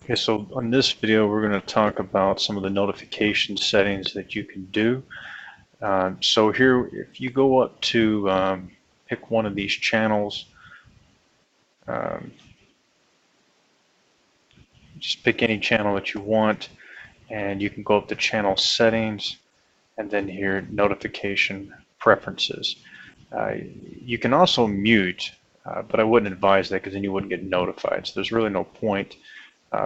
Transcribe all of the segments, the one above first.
Okay, so on this video we're going to talk about some of the notification settings that you can do. So here, if you go up to pick one of these channels, um, just pick any channel that you want, and you can go up to channel settings, and then here notification preferences. Uh, you can also mute, but I wouldn't advise that because then you wouldn't get notified. So there's really no point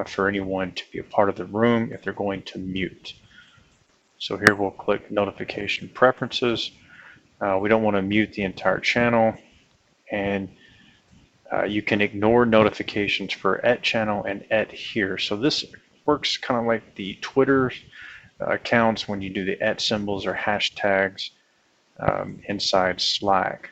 for anyone to be a part of the room if they're going to mute. So here we'll click notification preferences. We don't want to mute the entire channel, and you can ignore notifications for @channel and @here. So this works kind of like the Twitter accounts when you do the @symbols or hashtags inside Slack.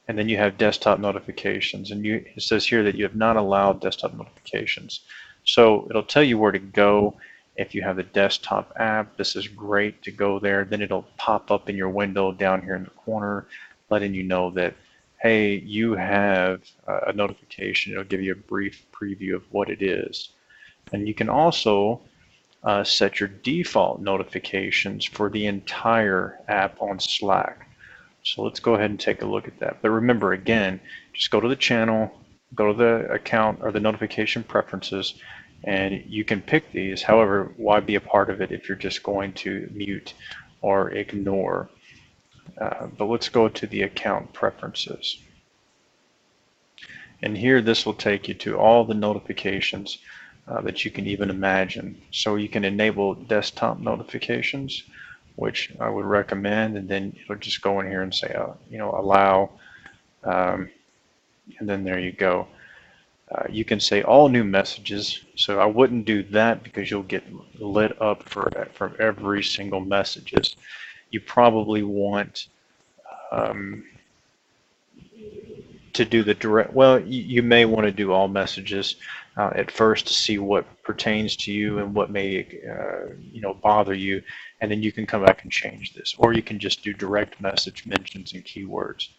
And then you have desktop notifications, and it says here that you have not allowed desktop notifications. So it'll tell you where to go. If you have the desktop app, this is great to go there. Then it'll pop up in your window down here in the corner, letting you know that, hey, you have a notification. It'll give you a brief preview of what it is. And you can also set your default notifications for the entire app on Slack. So let's go ahead and take a look at that. But remember, again, just go to the channel, go to the account or the notification preferences, and you can pick these. However, why be a part of it if you're just going to mute or ignore? But let's go to the account preferences. And here, this will take you to all the notifications that you can even imagine. So you can enable desktop notifications, which I would recommend, and then it'll just go in here and say, allow, and then there you go. You can say all new messages, so I wouldn't do that because you'll get lit up for every single messages. You probably want to do the direct, well, you may want to do all messages at first to see what pertains to you and what may bother you, and then you can come back and change this. Or you can just do direct message mentions and keywords,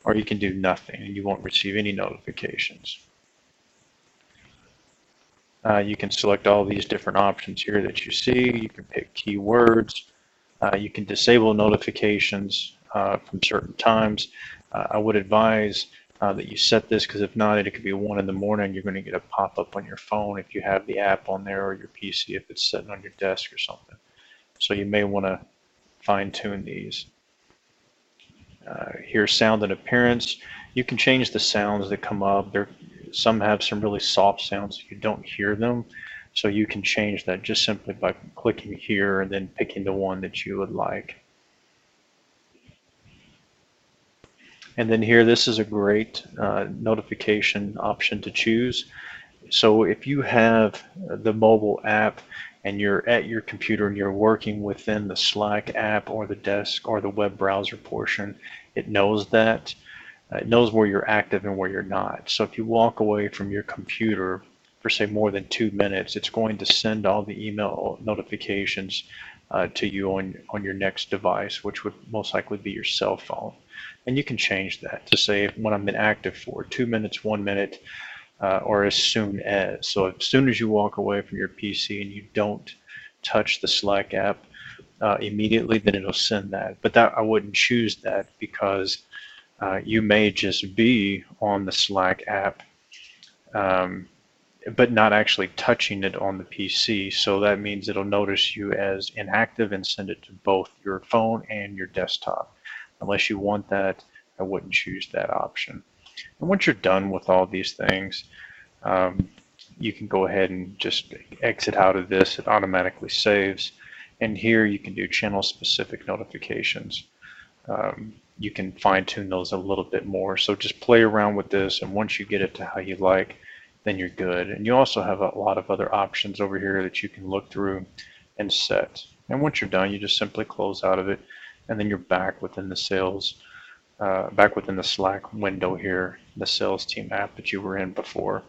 or you can do nothing and you won't receive any notifications. You can select all these different options here that you see. You can pick keywords. You can disable notifications from certain times. I would advise that you set this, because if not, it could be 1 in the morning. You're going to get a pop-up on your phone if you have the app on there, or your PC if it's sitting on your desk or something. So you may want to fine-tune these. Here's sound and appearance. You can change the sounds that come up. Some have some really soft sounds so you don't hear them. So you can change that just simply by clicking here and then picking the one that you would like. And then here, this is a great notification option to choose. So if you have the mobile app and you're at your computer and you're working within the Slack app or the desk or the web browser portion, it knows that. It knows where you're active and where you're not. So if you walk away from your computer for say more than 2 minutes, it's going to send all the email notifications to you on your next device, which would most likely be your cell phone. And you can change that to say when I'm inactive for 2 minutes, 1 minute, or as soon as. So as soon as you walk away from your PC and you don't touch the Slack app immediately, then it'll send that. But that I wouldn't choose that, because you may just be on the Slack app, but not actually touching it on the PC. So that means it'll notice you as inactive and send it to both your phone and your desktop. Unless you want that, I wouldn't choose that option. And once you're done with all these things, you can go ahead and just exit out of this. It automatically saves. And here you can do channel specific notifications. You can fine tune those a little bit more. So just play around with this, and once you get it to how you like, then you're good. And you also have a lot of other options over here that you can look through and set. And once you're done, you just simply close out of it, and then you're back within the Slack window here, the sales team app that you were in before.